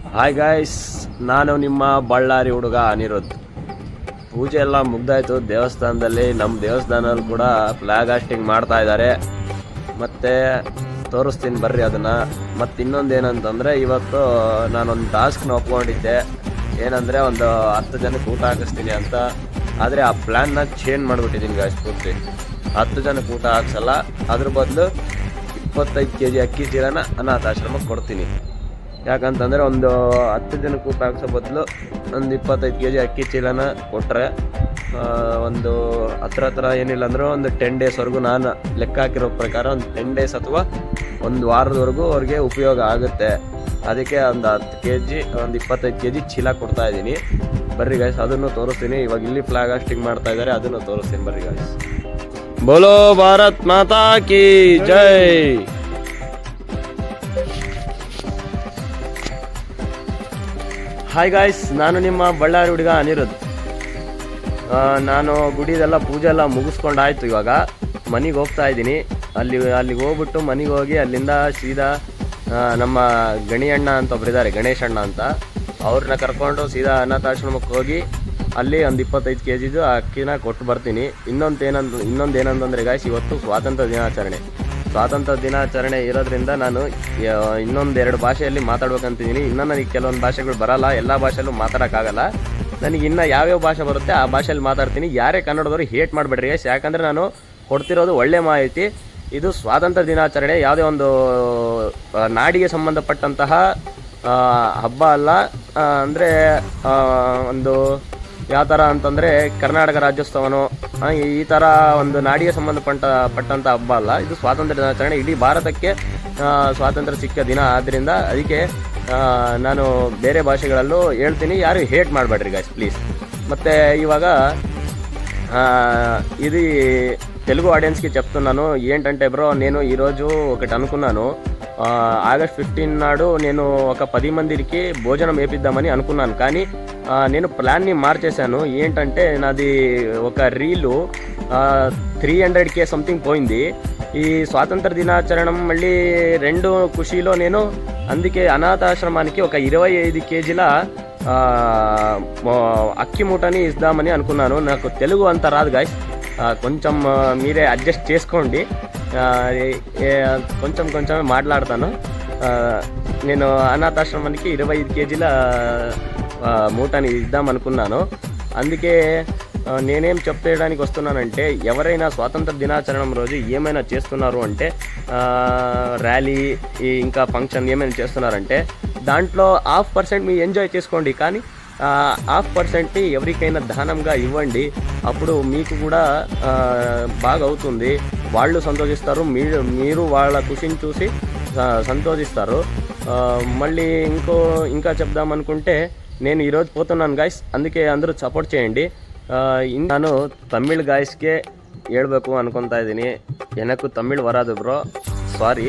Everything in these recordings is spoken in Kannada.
ಹಾಯ್ ಗಾಯ್ಸ್, ನಾನು ನಿಮ್ಮ ಬಳ್ಳಾರಿ ಹುಡುಗ ಅನಿರುದ್ಧ್. ಪೂಜೆ ಎಲ್ಲ ಮುಗ್ದಾಯ್ತು ದೇವಸ್ಥಾನದಲ್ಲಿ. ನಮ್ಮ ದೇವಸ್ಥಾನದಲ್ಲಿ ಕೂಡ ಫ್ಲಾಗ್ ಹಾಸ್ಟಿಂಗ್ ಮಾಡ್ತಾ ಇದ್ದಾರೆ. ಮತ್ತು ತೋರಿಸ್ತೀನಿ ಬರ್ರಿ ಅದನ್ನು. ಮತ್ತು ಇನ್ನೊಂದು ಏನಂತಂದರೆ, ಇವತ್ತು ನಾನೊಂದು ಟಾಸ್ಕ್ನ ಒಪ್ಕೊಂಡಿದ್ದೆ. ಏನಂದರೆ ಒಂದು 10 ಜನಕ್ಕೆ ಊಟ ಹಾಕಿಸ್ತೀನಿ ಅಂತ. ಆದರೆ ಆ ಪ್ಲ್ಯಾನ್ನ ಚೇಂಜ್ ಮಾಡಿಬಿಟ್ಟಿದ್ದೀನಿ ಗಾಯ್ಸ್ ಪೂರ್ತಿ. 10 ಜನಕ್ಕೆ ಊಟ ಹಾಕ್ಸಲ್ಲ, ಅದ್ರ ಬದಲು 25 kg ಅಕ್ಕಿ ಚೀಲನ ಅನಾಥಾಶ್ರಮಕ್ಕೆ ಕೊಡ್ತೀನಿ. ಯಾಕಂತಂದರೆ ಒಂದು 10 ಜನಕ್ಕೆ ಊಟ ಹಾಕ್ಸೋ ಬದಲು ಒಂದು 25 kg ಅಕ್ಕಿ ಚೀಲನ ಕೊಟ್ಟರೆ ಒಂದು ಹತ್ರ ಏನಿಲ್ಲ ಅಂದರೂ ಒಂದು 10 ಡೇಸ್ವರೆಗೂ ನಾನು ಲೆಕ್ಕ ಹಾಕಿರೋ ಪ್ರಕಾರ ಒಂದು 10 ಡೇಸ್ ಅಥವಾ ಒಂದು ವಾರದವರೆಗೂ ಅವ್ರಿಗೆ ಉಪಯೋಗ ಆಗುತ್ತೆ. ಅದಕ್ಕೆ ಒಂದು 10 kg ಒಂದು 25 kg ಚೀಲ ಕೊಡ್ತಾ ಇದ್ದೀನಿ. ಬರ್ರಿ ಗಾಯ್ಸ್, ಅದನ್ನು ತೋರಿಸ್ತೀನಿ. ಇವಾಗ ಇಲ್ಲಿ ಫ್ಲಾಗ್ ಹಾಸ್ಟಿಂಗ್ ಮಾಡ್ತಾ ಇದ್ದಾರೆ, ಅದನ್ನು ತೋರಿಸ್ತೀನಿ ಬರ್ರಿ ಗಾಯ್ಸ್. ಬೋಲೋ ಭಾರತ್ ಮಾತಾ ಕಿ ಜೈ. ಹಾಯ್ ಗಾಯ್ಸ್, ನಾನು ನಿಮ್ಮ ಬಳ್ಳಾರಿ ಹುಡುಗ ಅನಿರುದ್ಧ್. ನಾನು ಗುಡಿದೆಲ್ಲ ಪೂಜೆ ಎಲ್ಲ ಮುಗಿಸ್ಕೊಂಡಾಯ್ತು. ಇವಾಗ ಮನೆಗೆ ಹೋಗ್ತಾ ಇದ್ದೀನಿ. ಅಲ್ಲಿಗೆ ಹೋಗ್ಬಿಟ್ಟು ಮನೆಗೆ ಹೋಗಿ ಅಲ್ಲಿಂದ ಸೀದಾ ನಮ್ಮ ಗಣಿಯಣ್ಣ ಅಂತ ಒಬ್ಬರಿದ್ದಾರೆ, ಗಣೇಶ್ ಅಣ್ಣ ಅಂತ, ಅವ್ರನ್ನ ಕರ್ಕೊಂಡು ಸೀದಾ ಅನಾಥಾಶ್ರಮಕ್ಕೆ ಹೋಗಿ ಅಲ್ಲಿ ಒಂದು 25 kg ಅಕ್ಕಿನ ಕೊಟ್ಟು ಬರ್ತೀನಿ. ಇನ್ನೊಂದು ಏನಂತಂದರೆ ಗಾಯ್ಸ್, ಇವತ್ತು ಸ್ವಾತಂತ್ರ್ಯ ದಿನಾಚರಣೆ ಇರೋದ್ರಿಂದ ನಾನು ಇನ್ನೊಂದು 2 ಭಾಷೆಯಲ್ಲಿ ಮಾತಾಡ್ಬೇಕಂತಿದ್ದೀನಿ. ಇನ್ನೂ ನನಗೆ ಕೆಲವೊಂದು ಭಾಷೆಗಳು ಬರಲ್ಲ, ಎಲ್ಲ ಭಾಷೆಯಲ್ಲೂ ಮಾತಾಡೋಕ್ಕಾಗಲ್ಲ. ನನಗೆ ಇನ್ನು ಯಾವ್ಯಾವ ಭಾಷೆ ಬರುತ್ತೆ ಆ ಭಾಷೆಯಲ್ಲಿ ಮಾತಾಡ್ತೀನಿ. ಯಾರೇ ಕನ್ನಡದವರು ಹೇಟ್ ಮಾಡಿಬಿಡ್ರಿ ಗಾಯ್ಸ್, ಯಾಕಂದರೆ ನಾನು ಕೊಡ್ತಿರೋದು ಒಳ್ಳೆ ಮಾಹಿತಿ. ಇದು ಸ್ವಾತಂತ್ರ್ಯ ದಿನಾಚರಣೆ ಯಾವುದೇ ಒಂದು ನಾಡಿಗೆ ಸಂಬಂಧಪಟ್ಟಂತಹ ಹಬ್ಬ ಅಲ್ಲ. ಅಂದರೆ ಒಂದು ಯಾವ ಥರ ಅಂತಂದರೆ ಕರ್ನಾಟಕ ರಾಜ್ಯೋತ್ಸವನೋ ಈ ಥರ ಒಂದು ನಾಡಿಗೆ ಸಂಬಂಧಪಟ್ಟಂಥ ಹಬ್ಬ ಅಲ್ಲ. ಇದು ಸ್ವಾತಂತ್ರ್ಯ ದಿನಾಚರಣೆ, ಇಡೀ ಭಾರತಕ್ಕೆ ಸ್ವಾತಂತ್ರ್ಯ ಸಿಕ್ಕ ದಿನ. ಆದ್ದರಿಂದ ಅದಕ್ಕೆ ನಾನು ಬೇರೆ ಭಾಷೆಗಳಲ್ಲೂ ಹೇಳ್ತೀನಿ, ಯಾರು ಹೇಟ್ ಮಾಡಬೇಡ್ರಿ ಗಾಯ್ಸ್ ಪ್ಲೀಸ್. ಮತ್ತು ఇవాగ ఇది తెలుగు ఆడియన్స్కి చెప్తున్నాను ఏంటంటే బ్రో, నేను ఈరోజు ఒకటి అనుకున్నాను. ఆగస్ట్ 15 నాడు నేను ఒక 10 మందికి భోజనం వేపిద్దామని అనుకున్నాను. కానీ నేను ప్లాన్ని మార్చేశాను. ఏంటంటే నాది ఒక రీలు 300K సంథింగ్ పోయింది. ఈ స్వాతంత్ర దినాచరణం మళ్ళీ 2 ఖుషీలో నేను అందుకే అనాథాశ్రమానికి ఒక 25 kgల అక్కి మూటని ఇద్దామని అనుకున్నాను. నాకు తెలుగు అంత రాదు గాయ్స్, కొంచెం మీరే అడ్జస్ట్ చేసుకోండి. కొంచెమే మాట్లాడతాను. నేను అనాథాశ్రమానికి 25 kgల మూటని ఇద్దామనుకున్నాను. అందుకే నేనేం చెప్పేయడానికి వస్తున్నానంటే, ఎవరైనా స్వాతంత్ర దినాచరణం రోజు ఏమైనా చేస్తున్నారు అంటే, ర్యాలీ ఇంకా ఫంక్షన్ ఏమైనా చేస్తున్నారంటే దాంట్లో 0.5% మీరు ఎంజాయ్ చేసుకోండి. కానీ 0.5%ని ఎవరికైనా దానంగా ఇవ్వండి. అప్పుడు మీకు కూడా బాగా అవుతుంది. వాళ్ళు సంతోషిస్తారు, మీరు వాళ్ళ ఖుషిని చూసి సంతోషిస్తారు. మళ్ళీ ఇంకా చెప్దామనుకుంటే, నేను ఈరోజు పోతున్నాను గాಯ್ಸ್, అందుకే అందరూ సపోర్ట్ చేయండి. ನಾನು ತಮಿಳ್ ಗಾಯ್ಸ್ಗೆ ಹೇಳ್ಬೇಕು ಅನ್ಕೊತಾ ಇದ್ದೀನಿ. ಏನಕ್ಕೂ ತಮಿಳ್ ಬರೋದು ಬ್ರೋ, ಸಾರಿ.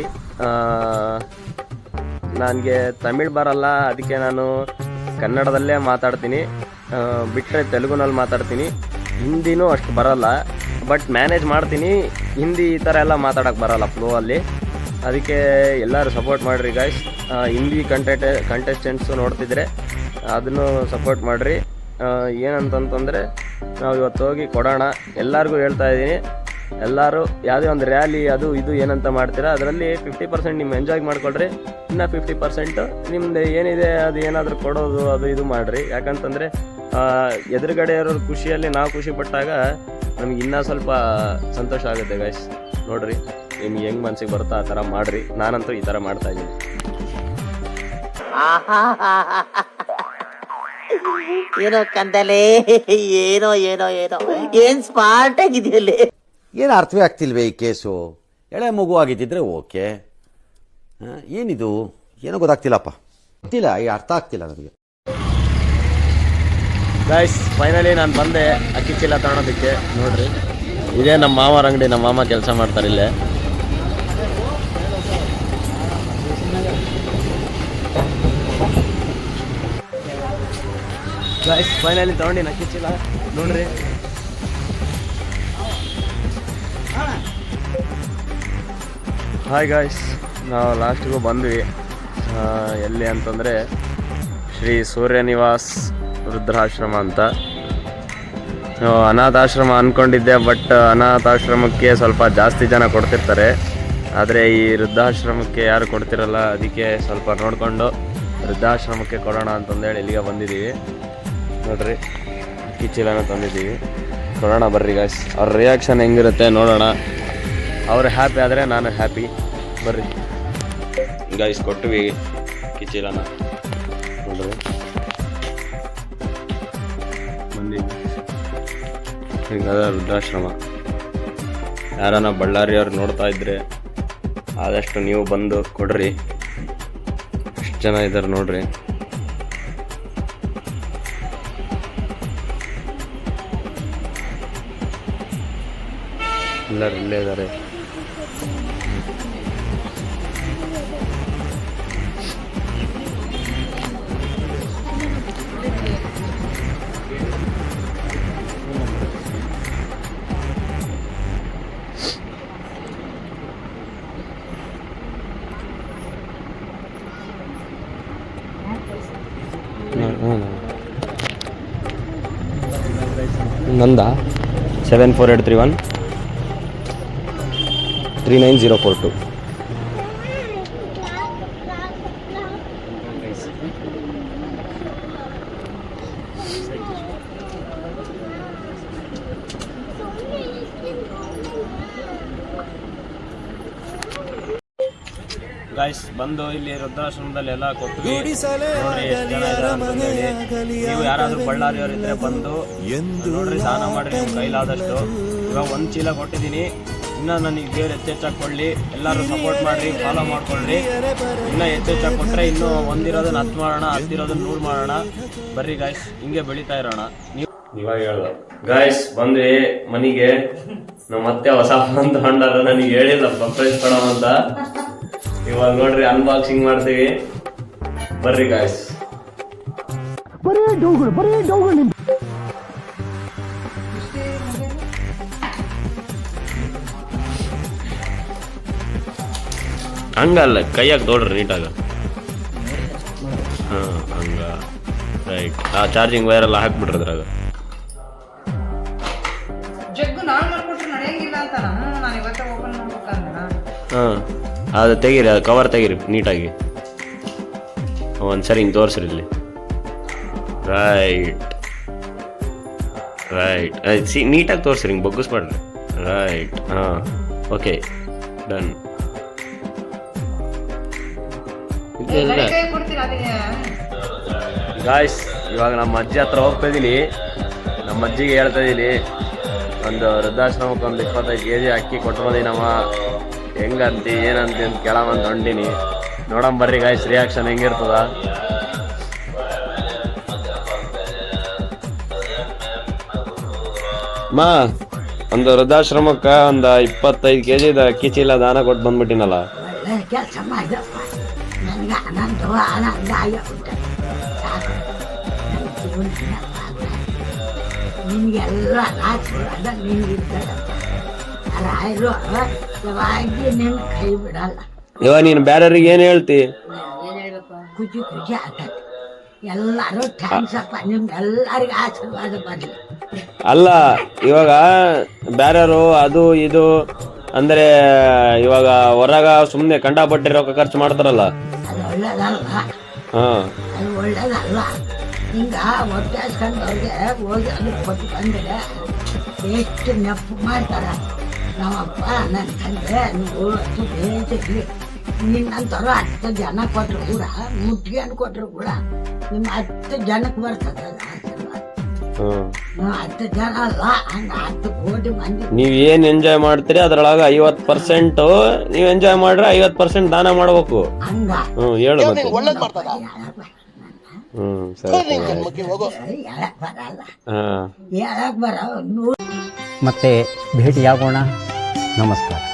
ನನಗೆ ತಮಿಳ್ ಬರಲ್ಲ, ಅದಕ್ಕೆ ನಾನು ಕನ್ನಡದಲ್ಲೇ ಮಾತಾಡ್ತೀನಿ. ಬಿಟ್ಟರೆ ತೆಲುಗುನಲ್ಲಿ ಮಾತಾಡ್ತೀನಿ. ಹಿಂದಿನೂ ಅಷ್ಟು ಬರಲ್ಲ, ಬಟ್ ಮ್ಯಾನೇಜ್ ಮಾಡ್ತೀನಿ. ಹಿಂದಿ ಈ ಥರ ಎಲ್ಲ ಮಾತಾಡೋಕ್ಕೆ ಬರಲ್ಲ ಫ್ಲೋ ಅಲ್ಲಿ. ಅದಕ್ಕೆ ಎಲ್ಲರೂ ಸಪೋರ್ಟ್ ಮಾಡಿರಿ ಗಾಯ್ಸ್. ಹಿಂದಿ ಕಂಟೆಸ್ಟೆಂಟ್ಸು ನೋಡ್ತಿದ್ರೆ ಅದನ್ನು ಸಪೋರ್ಟ್ ಮಾಡಿರಿ. ಏನಂತಂತಂದರೆ, ನಾವು ಇವತ್ತು ಹೋಗಿ ಕೊಡೋಣ. ಎಲ್ಲರಿಗೂ ಹೇಳ್ತಾ ಇದ್ದೀನಿ, ಎಲ್ಲರೂ ಯಾವುದೇ ಒಂದು ರ್ಯಾಲಿ ಅದು ಇದು ಏನಂತ ಮಾಡ್ತೀರಾ ಅದರಲ್ಲಿ 50% ನಿಮ್ಮ ಎಂಜಾಯ್ ಮಾಡ್ಕೊಳ್ರಿ. ಇನ್ನು 50% ನಿಮ್ಮದು ಏನಿದೆ ಅದು ಏನಾದರೂ ಕೊಡೋದು ಅದು ಇದು ಮಾಡಿರಿ. ಯಾಕಂತಂದರೆ ಎದುರುಗಡೆ ಇರೋರು ಖುಷಿಯಲ್ಲಿ ನಾವು ಖುಷಿ ಪಟ್ಟಾಗ ನಮಗೆ ಇನ್ನೂ ಸ್ವಲ್ಪ ಸಂತೋಷ ಆಗುತ್ತೆ ಗಾಯ್ಸ್. ನೋಡಿರಿ, ನಿಮ್ಗೆ ಹೆಂಗೆ ಮನಸ್ಸಿಗೆ ಬರುತ್ತೋ ಆ ಥರ ಮಾಡಿರಿ. ನಾನಂತೂ ಈ ಥರ ಮಾಡ್ತಾಯಿದ್ದೀನಿ. ಏನೋ ಕಂದಲೆ, ಏನೋ ಏನ್ ಸ್ಮಾರ್ಟ್ ಆಗಿದೆಯಲ್ಲಿ. ಏನು ಅರ್ಥವೇ ಆಗ್ತಿಲ್ವೇ ಈ ಕೇಸು? ಎಳೆ ಮಗು ಆಗಿದ್ದಿದ್ರೆ ಓಕೆ, ಏನಿದು ಏನೋ ಗೊತ್ತಾಗ್ತಿಲ್ಲಪ್ಪ, ಗೊತ್ತಿಲ್ಲ, ಈ ಅರ್ಥ ಆಗ್ತಿಲ್ಲ ನನಗೆ. ಗಾಯ್ಸ್, ಫೈನಲಿ ನಾನು ಬಂದೆ ಅಕ್ಕಿ ಚೀಲ ತಗೊಳೋದಕ್ಕೆ. ನೋಡ್ರಿ, ಇದೇ ನಮ್ಮ ಮಾಮರ ಅಂಗಡಿ. ನಮ್ಮ ಮಾಮ ಕೆಲಸ ಮಾಡ್ತಾರೆ ಇಲ್ಲೇ. ಗಾಯ್ಸ್, ಫೈನಲಿ ತಗೊಂಡು ಅಕ್ಕಿ ಚೀಲ ನೋಡ್ರಿ. ಹಾಯ್ ಗಾಯ್ಸ್, ನಾವು ಲಾಸ್ಟಿಗೂ ಬಂದ್ವಿ. ಎಲ್ಲಿ ಅಂತಂದರೆ ಶ್ರೀ ಸೂರ್ಯನಿವಾಸ್ ವೃದ್ಧಾಶ್ರಮ ಅಂತ. ಅನಾಥಾಶ್ರಮ ಅಂದ್ಕೊಂಡಿದ್ದೆ, ಬಟ್ ಅನಾಥಾಶ್ರಮಕ್ಕೆ ಸ್ವಲ್ಪ ಜಾಸ್ತಿ ಜನ ಕೊಡ್ತಿರ್ತಾರೆ, ಆದರೆ ಈ ವೃದ್ಧಾಶ್ರಮಕ್ಕೆ ಯಾರು ಕೊಡ್ತಿರಲ್ಲ. ಅದಕ್ಕೆ ಸ್ವಲ್ಪ ನೋಡಿಕೊಂಡು ವೃದ್ಧಾಶ್ರಮಕ್ಕೆ ಕೊಡೋಣ ಅಂತಂದೇಳಿ ಇಲ್ಲಿಗೆ ಬಂದಿದ್ದೀವಿ. ನೋಡ್ರಿ, ಅಕ್ಕಿ ಚೀಲನ ತಂದಿದ್ದೀವಿ, ಕೊಡೋಣ ಬರ್ರಿ ಗಾಯ್ಸ್. ಅವ್ರ ರಿಯಾಕ್ಷನ್ ಹೆಂಗಿರುತ್ತೆ ನೋಡೋಣ. ಅವ್ರು ಹ್ಯಾಪಿ ಆದರೆ ನಾನು ಹ್ಯಾಪಿ. ಬರ್ರಿ ಗಾಯ್ಸ್, ಕೊಟ್ವಿ ಅಕ್ಕಿ ಚೀಲನ. ನೋಡ್ರಿ ಬಂದು ಹಿಂಗದ ವೃದ್ಧಾಶ್ರಮ. ಯಾರನ್ನ ಬಳ್ಳಾರಿಯವ್ರು ನೋಡ್ತಾ ಇದ್ರೆ ಆದಷ್ಟು ನೀವು ಬಂದು ಕೊಡ್ರಿ. ಎಷ್ಟು ಜನ ಇದ್ದಾರೆ ನೋಡ್ರಿ. ಎಲ್ಲರೂ ಇಲ್ಲೇ ಇದ್ದಾರೆ. ನಂದ 74831 39042. ಗಾಯ್ಸ್, ಬಂದು ಇಲ್ಲಿ ವೃದ್ಧಾಶ್ರಮದಲ್ಲಿ ಎಲ್ಲ ಕೊಟ್ಟು ನೋಡ್ರಿ ಎಷ್ಟು ಜನ ಇದ್ದಾರೆ ಅಂತಂದೇಳಿ. ನೀವು ಯಾರಾದ್ರೂ ಬಳ್ಳಾರಿಯವ್ರು ಇದ್ರೆ ಬಂದು ನೋಡ್ರಿ, ಸ್ನಾನ ಮಾಡ್ರಿ ನಿಮ್ಮ ಕೈಲಾದಷ್ಟು. ಇವಾಗ 1 ಚೀಲ ಕೊಟ್ಟಿದ್ದೀನಿ, ಇನ್ನೂ ನನಗೆ ಬೇರೆ ಹೆಚ್ಚೆಚ್ಚಾಗಿ ಕೊಡಲಿ. ಎಲ್ಲರೂ ಸಪೋರ್ಟ್ ಮಾಡಿರಿ, ಫಾಲೋ ಮಾಡ್ಕೊಳ್ರಿ. ಇನ್ನೂ ಹೆಚ್ಚೆಚ್ಚಾಗಿ ಕೊಟ್ಟರೆ ಇನ್ನೂ ಒಂದಿರೋದನ್ನ 10 ಮಾಡೋಣ, 10 ಇರೋದನ್ನ 100 ಮಾಡೋಣ. ಬರ್ರಿ ಗಾಯ್ಸ್, ಹಿಂಗೆ ಬೆಳೀತಾ ಇರೋಣ. ಇವಾಗ ಹೇಳ್ದ ಗಾಯ್ಸ್, ಬಂದ್ವಿ ಮನೆಗೆ. ನಮ್ಮ ಮತ್ತೆ ಹೊಸ ಫೋನ್ ತಗೊಂಡಾರ, ನನಗೆ ಹೇಳಿಲ್ಲ ಸರ್ಪ್ರೈಸ್ ಕೊಡೋ ಅಂತ. ಇವಾಗ ನೋಡ್ರಿ ಅನ್ಬಾಕ್ಸಿಂಗ್ ಮಾಡ್ತೀವಿ, ಬರ್ರಿ ಗಾಯ್ಸ್. ಹಂಗಲ್ಲ, ಕೈಯಾಗ ನೋಡ್ರಿ ನೀಟಾಗ. ಹಾಂ, ಹಂಗ ರೈಟ್. ಆ ಚಾರ್ಜಿಂಗ್ ವೈರ್ ಎಲ್ಲ ಹಾಕ್ಬಿಟ್ರಿ ಅದ್ರಾಗ. ಹಾಂ, ಅದು ತೆಗೀರಿ, ಅದು ಕವರ್ ತೆಗೀರಿ ನೀಟಾಗಿ. ಒಂದ್ಸರಿ ಹಿಂಗೆ ತೋರಿಸ್ರಿ ಇಲ್ಲಿ. ರೈಟ್ ರೈಟ್, ನೀಟಾಗಿ ತೋರಿಸ್ರಿ, ಹಿಂಗೆ ಬಗ್ಗಿಸ್ಬೇಡ್ರಿ. ರೈಟ್, ಹಾಂ, ಓಕೆ, ಡನ್. ಗಾಯ್ಸ್, ಇವಾಗ ನಮ್ಮ ಅಜ್ಜಿ ಹತ್ರ ಹೋಗ್ತಾ ಇದ್ದೀನಿ. ನಮ್ಮ ಅಜ್ಜಿಗೆ ಹೇಳ್ತಾ ಇದ್ದೀನಿ, ಒಂದು ವೃದ್ಧಾಶ್ರಮಕ್ಕೆ ಒಂದು 25 kg ಅಕ್ಕಿ ಕೊಟ್ಟು ಬಂದಿನಮ್ಮ, ಹೆಂಗಂತಿ ಏನಂತಿ ಅಂತ ಕೇಳಮ್ಮಂತ ಹೊಂಟೀನಿ. ನೋಡಮ್ ಬರ್ರಿ ಗಾಯ್ಸ್, ರಿಯಾಕ್ಷನ್ ಹೆಂಗಿರ್ತದ. ಮಾ, ಒಂದು ವೃದ್ಧಾಶ್ರಮಕ್ಕೆ ಒಂದು 25 kg ಅಕ್ಕಿ ಚೀಲ ದಾನ ಕೊಟ್ಟು ಬಂದ್ಬಿಟ್ಟಿನಲ್ಲ. ಕೆಲಸ ಮಾಡಿದಪ್ಪ, ನನಗೆ ಆನಂದ ಆಗಿಬಿಟ್ಟೆ. ಸಾಕು, ನನ್ನ ಜೀವನ ನಿನಗೆಲ್ಲ ಆಶೀರ್ವಾದ ನಿನ್ಗಿರ್ತದಪ್ಪ. ರಾಯರು ಯಾವಾಗಿ ನಿನ್ನ ಕೈ ಬಿಡಲ್ಲ. ಇವಾಗ ನೀನು ಬೇರೆಯವ್ರಿಗೆ ಏನು ಹೇಳ್ತಿ? ಖುಷಿ ಖುಷಿ ಆಗ್ತದೆ. ಎಲ್ಲರೂ ಥ್ಯಾಂಕ್ಸ್ ಅಪ್ಪ, ನಿಮ್ಗೆಲ್ಲರಿಗೂ ಆಶೀರ್ವಾದ ಬರಲಿ. ಅಲ್ಲ, ಇವಾಗ ಬೇರೆಯವರು ಅದು ಇದು ಅಂದರೆ ಇವಾಗ ಹೊರಗ ಸುಮ್ಮನೆ ಕಂಡಪಟ್ಟಿ ರೊಕ್ಕ ಖರ್ಚು ಮಾಡ್ತಾರಲ್ಲ, ಅದು ಒಳ್ಳೇದಲ್ಲ. ಹಾಂ, ಅದು ಒಳ್ಳೇದಲ್ಲ. ಹಿಂಗ ಹೊಟ್ಟೆ ಹಸ್ಕೊಂಡವ್ರಿಗೆ ಹೋಗಿ ಅಲ್ಲಿ ಕೊಟ್ಟು ಬಂದರೆ ಎಷ್ಟು ನೆಪ್ಪು ಮಾಡ್ತಾರ. ನಮ್ಮಪ್ಪ ನನ್ನ ತಂದೆ ನೀವು ಅಷ್ಟು ಬೇಸಿಗೆ ನಿನ್ನಂತವ್ರು 10 ಜನ ಕೊಟ್ಟರು ಕೂಡ, ಮುಟ್ಗೆಯನ್ನು ಕೊಟ್ಟರು ಕೂಡ ನಿಮ್ಮ 10 ಜನಕ್ಕೆ ಬರ್ತದೆ ಆಶೀರ್ವಾದ. 10 ಜನ ಅಲ್ಲ, ಹಂಗೆ 10 ಕೋಟಿ ಮಂದಿ. ನೀವು ಏನು ಎಂಜಾಯ್ ಮಾಡ್ತೀರಿ ಅದ್ರೊಳಗೆ 50% ನೀವು ಎಂಜಾಯ್ ಮಾಡ್ರೆ 50% ದಾನ ಮಾಡ್ಬೇಕು. ಹಂಗ ಹೇಳು ಮತ್ತೆ. ಸರಿ, ಹೇಳಕ್ ಬರಲ್ಲ, ಹೇಳಕ್ ಬರೋ. ಮತ್ತೆ ಭೇಟಿಯಾಗೋಣ. ನಮಸ್ಕಾರ.